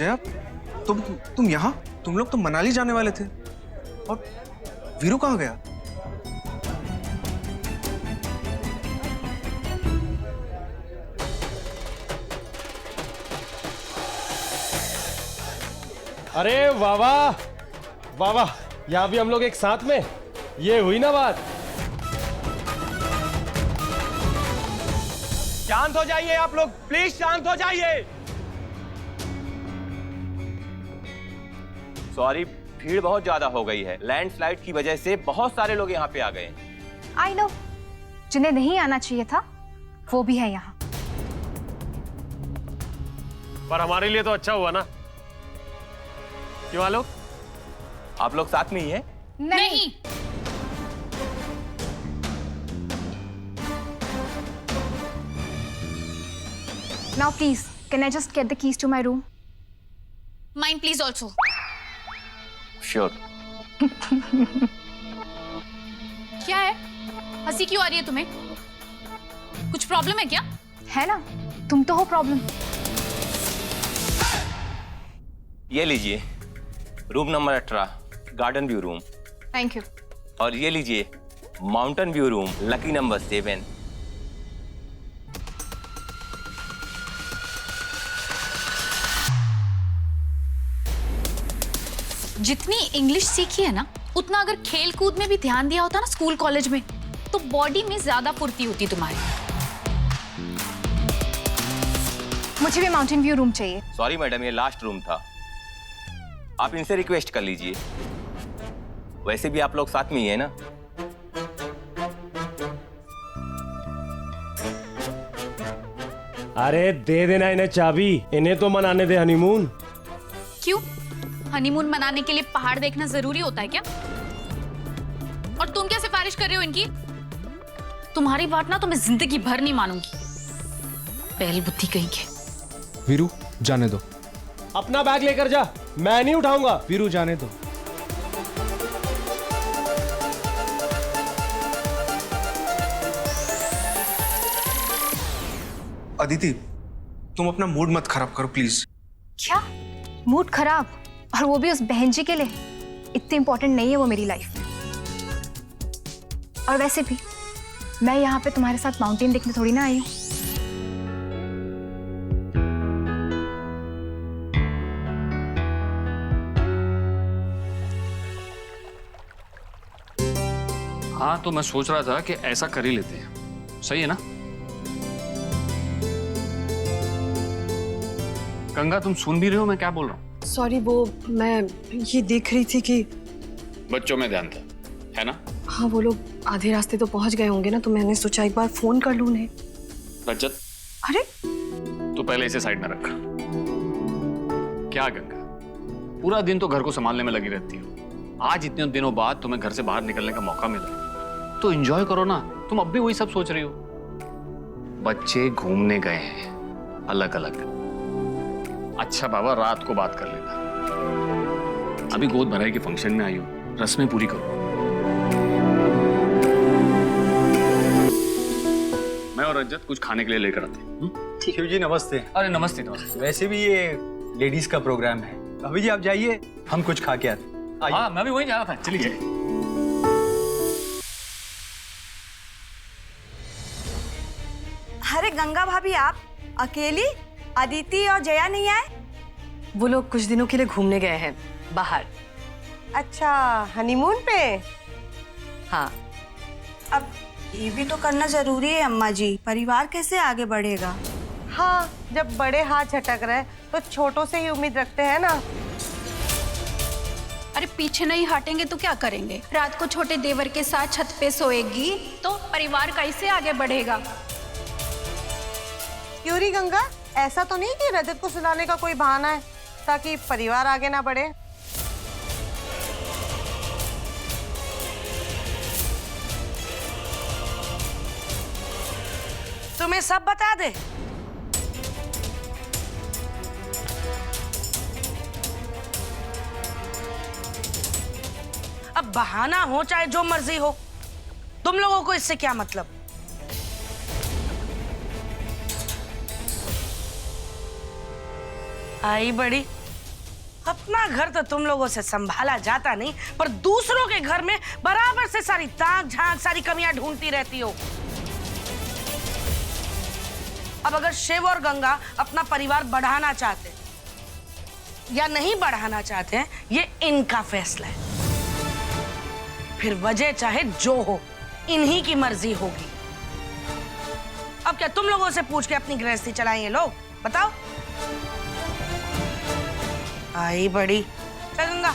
जया, तुम यहाँ? तुम लोग तो मनाली जाने वाले थे। और वीरू कहाँ गया? अरे वाह वाह वाह वाह, यहाँ भी हम लोग एक साथ में, ये हुई ना बात। शांत हो जाइए आप लोग, प्लीज शांत हो जाइए। सॉरी, भीड़ बहुत ज्यादा हो गई है। लैंडस्लाइड की वजह से बहुत सारे लोग यहाँ पे आ गए। आई नो, जिन्हें नहीं आना चाहिए था वो भी है यहाँ। पर हमारे लिए तो अच्छा हुआ ना, क्यों आलोक? आप लोग साथ में ही हैं? नहीं। Now please, can I just get the keys to my room? Mine please also. Sure. क्या है? हंसी क्यों आ रही है तुम्हें? कुछ प्रॉब्लम है क्या? है ना, तुम तो हो प्रॉब्लम। ये लीजिए, room number 18, garden view room. Thank you. और ये लीजिए, mountain view room, lucky number 7। जितनी इंग्लिश सीखी है ना, उतना अगर खेल कूद में भी ध्यान दिया होता ना स्कूल कॉलेज में, तो बॉडी में ज्यादा फुर्ती होती तुम्हारी। मुझे भी माउंटेन व्यू रूम चाहिए। सॉरी मैडम, ये लास्ट रूम था, आप इनसे रिक्वेस्ट कर लीजिए। वैसे भी आप लोग साथ में ही है ना। अरे दे देना इन्हें चाबी, इन्हें तो मनाने दे हनीमून। क्यों? हनीमून मनाने के लिए पहाड़ देखना जरूरी होता है क्या? और तुम क्या सिफारिश कर रहे हो इनकी? तुम्हारी बात ना तो मैं जिंदगी भर नहीं मानूंगी। पहल बुद्धि कहीं के। वीरू, जाने दो। अपना बैग लेकर जा, मैं नहीं उठाऊंगा। वीरू, जाने दो। अदिति, तुम अपना मूड मत खराब करो प्लीज। क्या मूड खराब? और वो भी उस बहन जी के लिए? इतनी इंपॉर्टेंट नहीं है वो मेरी लाइफ में। और वैसे भी मैं यहाँ पे तुम्हारे साथ माउंटेन देखने थोड़ी ना आई हूँ। हाँ, तो मैं सोच रहा था कि ऐसा कर ही लेते हैं। सही है ना? गंगा, तुम सुन भी रहे हो मैं क्या बोल रहा हूँ? सॉरी, वो मैं ये देख रही थी कि बच्चों में ध्यान था, है ना? हाँ, वो लोग आधे रास्ते तो पहुंच गए होंगे ना, तो मैंने सोचा एक बार फोन कर लूं उन्हें। रजत, अरे तू पहले इसे साइड में रख। क्या गंगा, पूरा दिन तो घर को संभालने में लगी रहती हो। आज इतने दिनों बाद तुम्हें घर से बाहर निकलने का मौका मिला है, तो एंजॉय करो ना। तुम अब भी वही सब सोच रही हो। बच्चे घूमने गए हैं अलग अलग। अच्छा बाबा, रात को बात कर लेना। अभी गोद भराई के फंक्शन में आई हो, रस्में पूरी करो। मैं और रजत कुछ खाने के लिए लेकर आते। शिव जी नमस्ते। अरे नमस्ते नमस्ते। वैसे भी ये लेडीज का प्रोग्राम है। अभी जी आप जाइए, हम कुछ खा के आते। हाँ, मैं भी वही जा रहा था। चलिए। अरे गंगा भाभी, आप अकेली? अदिति और जया नहीं आए? वो लोग कुछ दिनों के लिए घूमने गए हैं बाहर। अच्छा, हनीमून पे? हाँ। अब ये भी तो करना जरूरी है अम्मा जी, परिवार कैसे आगे बढ़ेगा? हाँ, जब बड़े हाथ झटक रहे तो छोटों से ही उम्मीद रखते हैं ना। अरे पीछे नहीं हटेंगे तो क्या करेंगे? रात को छोटे देवर के साथ छत पे सोएगी तो परिवार कैसे आगे बढ़ेगा? क्यों री गंगा, ऐसा तो नहीं कि रजत को सुलाने का कोई बहाना है ताकि परिवार आगे ना बढ़े? तुम्हें सब बता दे। अब बहाना हो चाहे जो मर्जी हो, तुम लोगों को इससे क्या मतलब? आई बड़ी अपना घर तो तुम लोगों से संभाला जाता नहीं, पर दूसरों के घर में बराबर से सारी ताक झांक, सारी कमियां ढूंढती रहती हो। अब अगर शिव और गंगा अपना परिवार बढ़ाना चाहते या नहीं बढ़ाना चाहते हैं, ये इनका फैसला है। फिर वजह चाहे जो हो, इन्हीं की मर्जी होगी। अब क्या तुम लोगों से पूछ के अपनी गृहस्थी चलाएंगे लोग? बताओ। आई बड़ी। चल गंगा,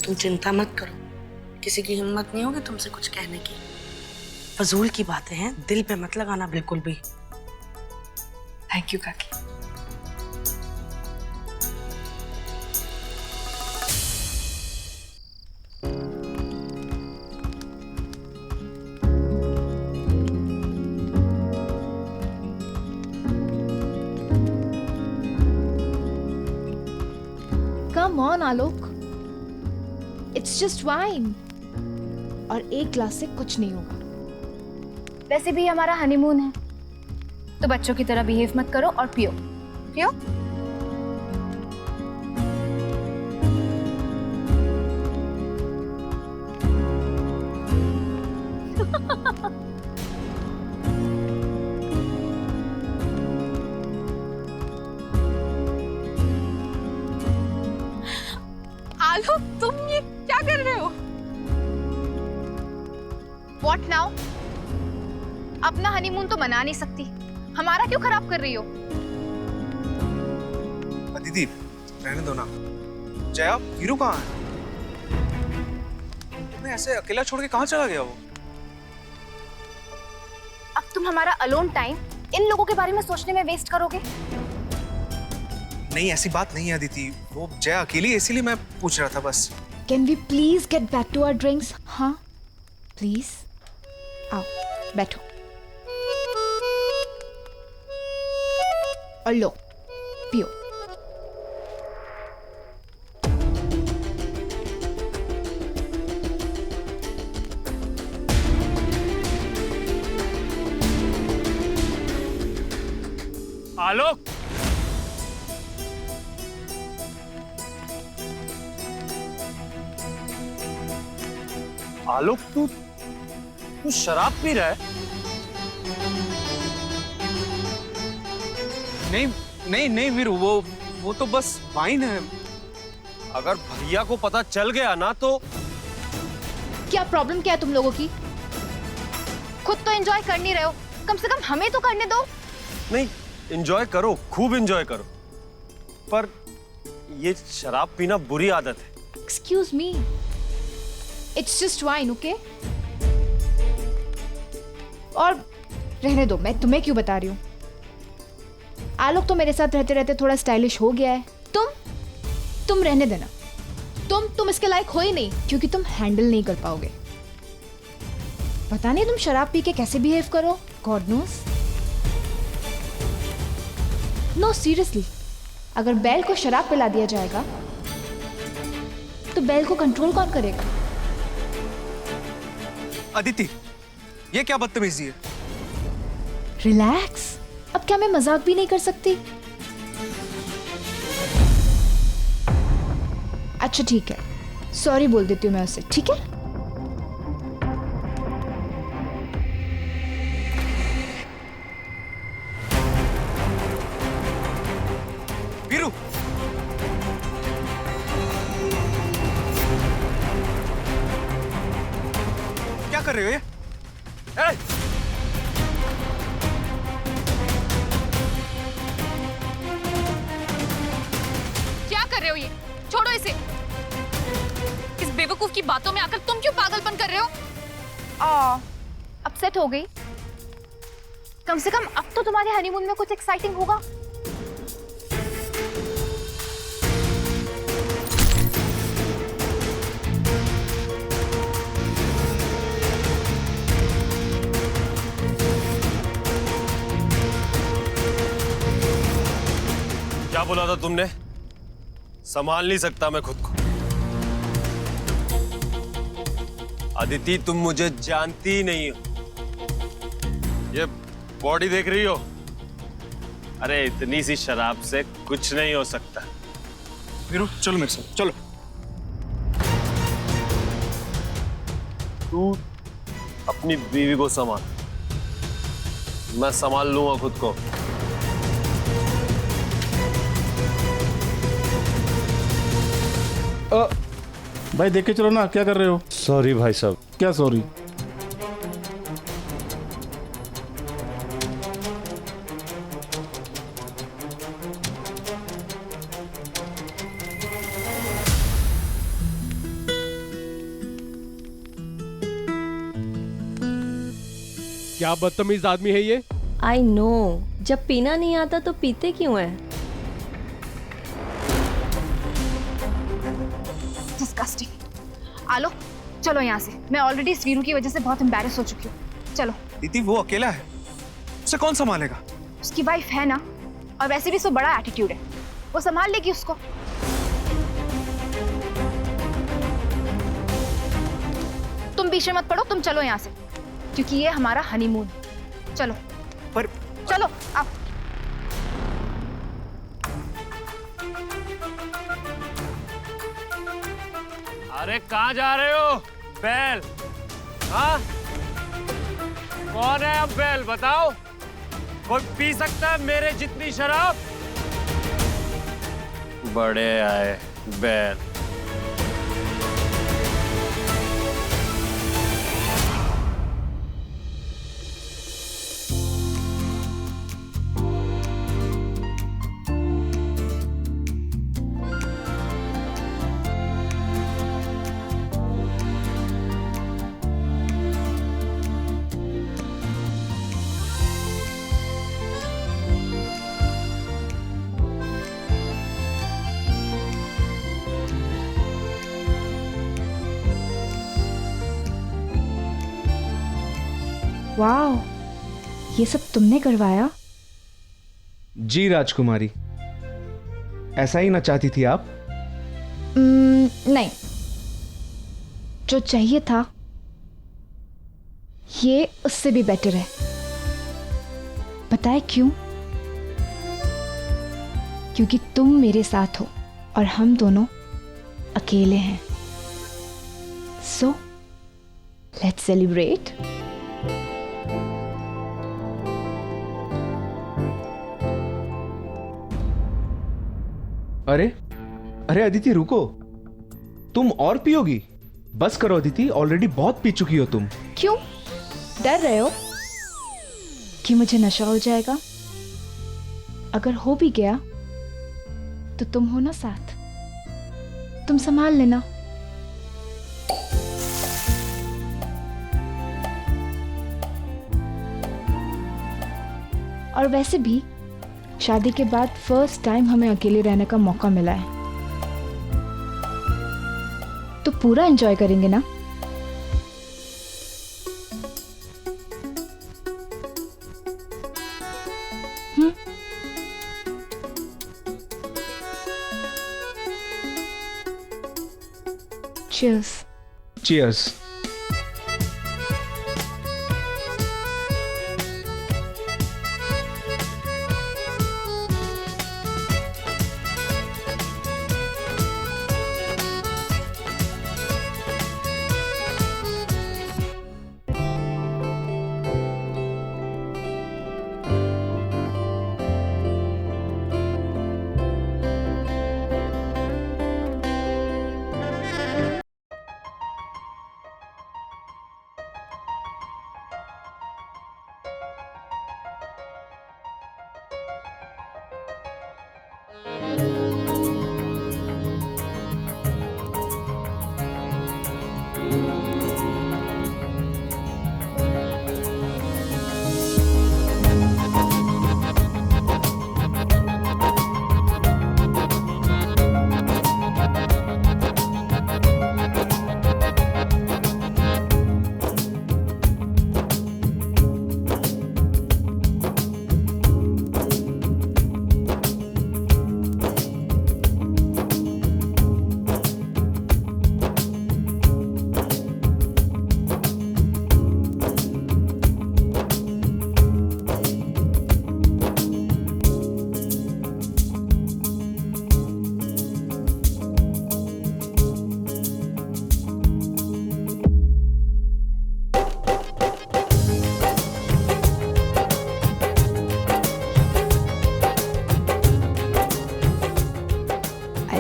तुम चिंता मत करो, किसी की हिम्मत नहीं होगी तुमसे कुछ कहने की। फजूल की बातें हैं, दिल पे मत लगाना बिल्कुल भी। थैंक यू काकी। Come on Alok, it's just wine, और एक ग्लास से कुछ नहीं होगा। वैसे भी हमारा हनीमून है, तो बच्चों की तरह बिहेव मत करो और पियो पियो। आलोक, तुम ये क्या कर रहे हो? What now? अपना हनीमून तो मना नहीं सकती, हमारा क्यों खराब कर रही हो? दीदी रहने दो ना। जया, वीरू कहाँ है? तुम्हें ऐसे अकेला छोड़ के कहाँ चला गया वो? अब तुम हमारा अलोन टाइम इन लोगों के बारे में सोचने में वेस्ट करोगे? नहीं, ऐसी बात नहीं है दीदी, वो जया अकेली है, इसीलिए मैं पूछ रहा था बस। Can we please get back to our drinks? हाँ, प्लीज आओ बैठो और लो पियो। आलोक, आलोक, तू शराब पी रहा है? नहीं नहीं नहीं वीरू, वो तो बस वाइन है। अगर भैया को पता चल गया ना तो। क्या प्रॉब्लम क्या है तुम लोगों की? खुद तो एंजॉय कर नहीं रहे हो, कम से कम हमें तो करने दो। नहीं, एंजॉय करो, खूब एंजॉय करो, पर ये शराब पीना बुरी आदत है। Excuse me, it's just wine, okay? और रहने दो, मैं तुम्हें क्यों बता रही हूँ। आलोक तो मेरे साथ रहते रहते थोड़ा स्टाइलिश हो गया है। तुम रहने देना। तुम इसके लायक हो ही नहीं, क्योंकि तुम हैंडल नहीं कर पाओगे। पता नहीं तुम शराब पी के कैसे बिहेव करो, गॉड नोस। नो सीरियसली, अगर बैल को शराब पिला दिया जाएगा तो बैल को कंट्रोल कौन करेगा? अदिति, ये क्या बदतमीजी है? रिलैक्स, अब क्या मैं मजाक भी नहीं कर सकती? अच्छा ठीक है, सॉरी बोल देती हूँ मैं उसे, ठीक है? वीरू, क्या कर रहे हो ये? क्या कर रहे हो ये? छोड़ो इसे। इस बेवकूफ की बातों में आकर तुम क्यों पागलपन कर रहे हो? अपसेट हो गई? कम से कम अब तो तुम्हारे हनीमून में कुछ एक्साइटिंग होगा। क्या बोला था तुमने? संभाल नहीं सकता मैं खुद को। अदिति, तुम मुझे जानती ही नहीं हो। ये बॉडी देख रही हो, अरे इतनी सी शराब से कुछ नहीं हो सकता। वीरू चलो मेरे साथ चलो। तू अपनी बीवी को संभाल, मैं संभाल लूंगा खुद को। भाई देख के चलो ना, क्या कर रहे हो? सॉरी भाई साहब। क्या सॉरी? क्या बदतमीज आदमी है ये। आई नो, जब पीना नहीं आता तो पीते क्यों है? डिस्गस्टिंग। आलो चलो यहाँ से, मैं ऑलरेडी इस वीरू की वजह से बहुत एम्बैरेस हो चुकी हूँ। चलो। दीदी वो अकेला है, उसे कौन संभालेगा? उसकी वाइफ है ना, और वैसे भी उसको बड़ा एटीट्यूड है, वो संभाल लेगी उसको। तुम पीछे मत पड़ो, तुम चलो यहाँ से, क्योंकि ये हमारा हनीमून। चलो। पर चलो आप। अरे कहाँ जा रहे हो बैल? हाँ, कौन है अब बैल बताओ? कोई पी सकता है मेरे जितनी शराब? बड़े आए बैल। वाह, ये सब तुमने करवाया? जी राजकुमारी, ऐसा ही ना चाहती थी आप? नहीं, जो चाहिए था ये उससे भी बेटर है। बताए क्यों? क्योंकि तुम मेरे साथ हो और हम दोनों अकेले हैं। So let's celebrate. अरे अरे अदिति रुको, तुम और पियोगी? बस करो अदिति, ऑलरेडी बहुत पी चुकी हो तुम। क्यों डर रहे हो कि मुझे नशा हो जाएगा? अगर हो भी गया तो तुम हो ना साथ, तुम संभाल लेना। और वैसे भी शादी के बाद फर्स्ट टाइम हमें अकेले रहने का मौका मिला है, तो पूरा एंजॉय करेंगे ना? Cheers. Cheers.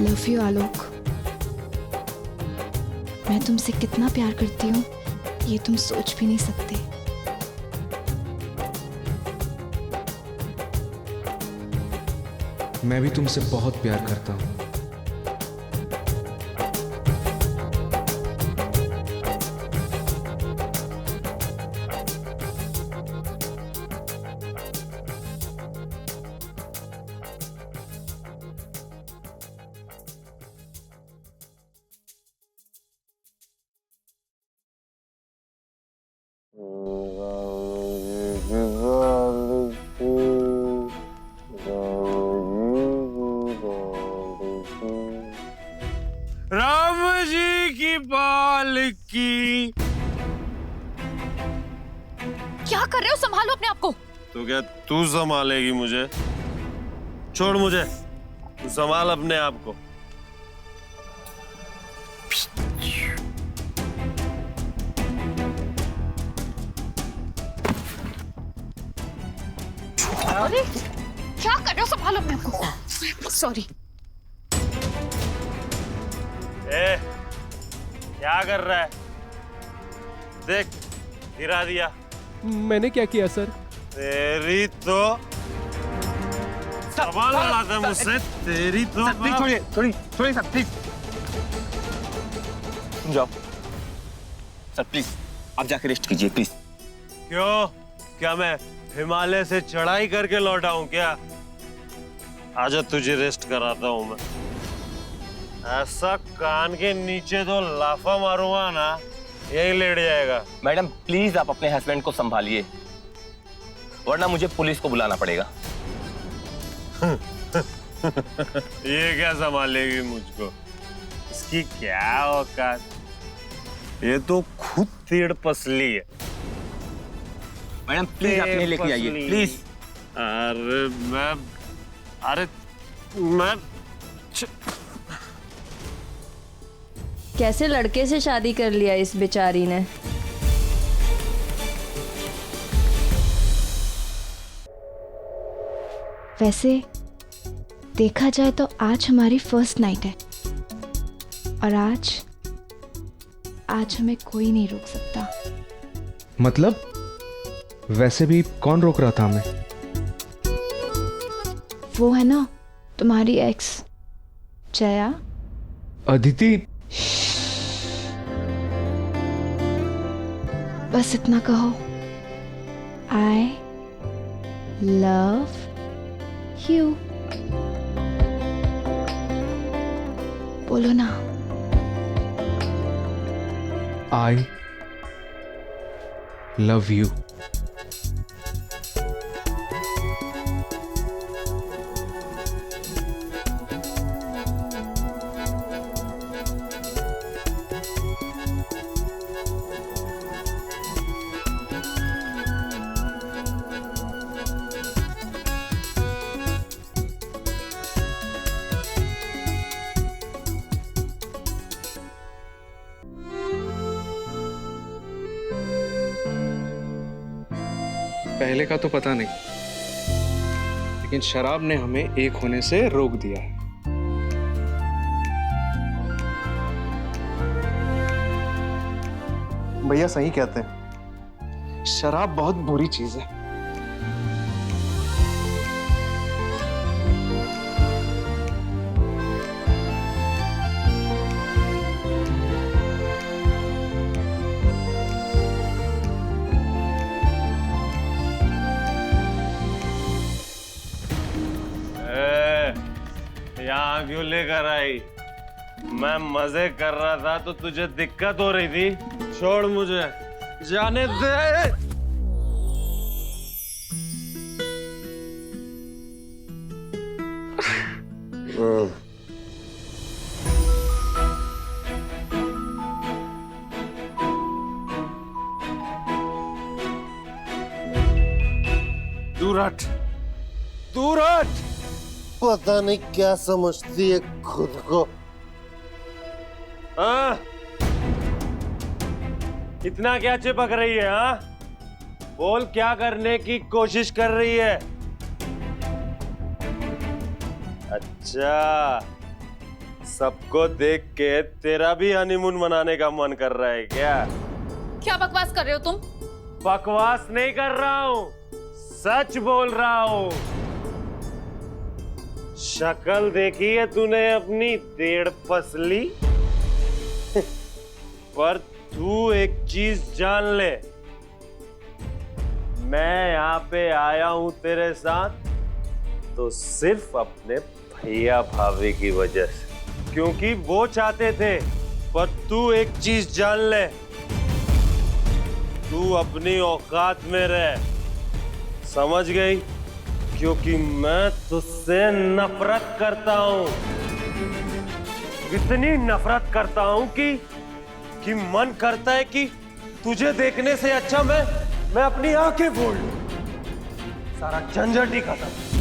लव यू आलोक। मैं तुमसे कितना प्यार करती हूँ ये तुम सोच भी नहीं सकते। मैं भी तुमसे बहुत प्यार करता हूँ। राम जी की पालकी। क्या कर रहे हो? संभालो अपने आप को। तो क्या तू संभालेगी मुझे? छोड़ मुझे, तू संभाल अपने आप को। अरे क्या कर रहे हो? संभालो अपने आप को। सॉरी। ए, क्या कर रहा है? देख, गिरा दिया। मैंने क्या किया सर? तेरी तो सवाल लड़ाता है मुझसे। तेरी तो छोड़िए छोड़िए सर प्लीज। जाओ सर प्लीज, आप जाके रेस्ट कीजिए प्लीज। क्यों? क्या मैं हिमालय से चढ़ाई करके लौटा हूं क्या? आजा तुझे रेस्ट कराता हूं मैं। ऐसा कान के नीचे तो लाफा मारूंगा ना, यही लेट जाएगा। मैडम प्लीज आप अपने हस्बैंड को संभालिए, वरना मुझे पुलिस को बुलाना पड़ेगा। ये क्या संभालेगी मुझको? इसकी क्या औकात? ये तो खुद टेढ़ पसली है। मैडम प्लीज अपने लेके आइए प्लीज। अरे मैं कैसे लड़के से शादी कर लिया इस बेचारी ने। वैसे देखा जाए तो आज हमारी फर्स्ट नाइट है और आज हमें कोई नहीं रोक सकता। मतलब वैसे भी कौन रोक रहा था हमें? वो है ना तुम्हारी एक्स जया। अदिति, बस इतना कहो, आई लव यू। बोलो ना। I love you. पहले का तो पता नहीं, लेकिन शराब ने हमें एक होने से रोक दिया है। भैया सही कहते हैं, शराब बहुत बुरी चीज है। यहाँ क्यों लेकर आई? मैं मजे कर रहा था तो तुझे दिक्कत हो रही थी। छोड़ मुझे, जाने दे। दूर हट, दूर हट। पता नहीं क्या समझती है खुद को। हाँ? इतना क्या चिपक रही है? हाँ? बोल, क्या करने की कोशिश कर रही है? अच्छा, सबको देख के तेरा भी हनीमून मनाने का मन कर रहा है क्या? क्या बकवास कर रहे हो तुम? बकवास नहीं कर रहा हूं, सच बोल रहा हूं। शक्ल देखी है तूने अपनी 1.5 पसली? पर तू एक चीज जान ले, मैं यहाँ पे आया हूं तेरे साथ तो सिर्फ अपने भैया भाभी की वजह से, क्योंकि वो चाहते थे। पर तू एक चीज जान ले, तू अपनी औकात में रह, समझ गई? क्योंकि मैं तुझसे नफरत करता हूं, इतनी नफरत करता हूं कि मन करता है कि तुझे देखने से अच्छा मैं अपनी आंखें फोड़ लूं। सारा झंझट ही खत्म।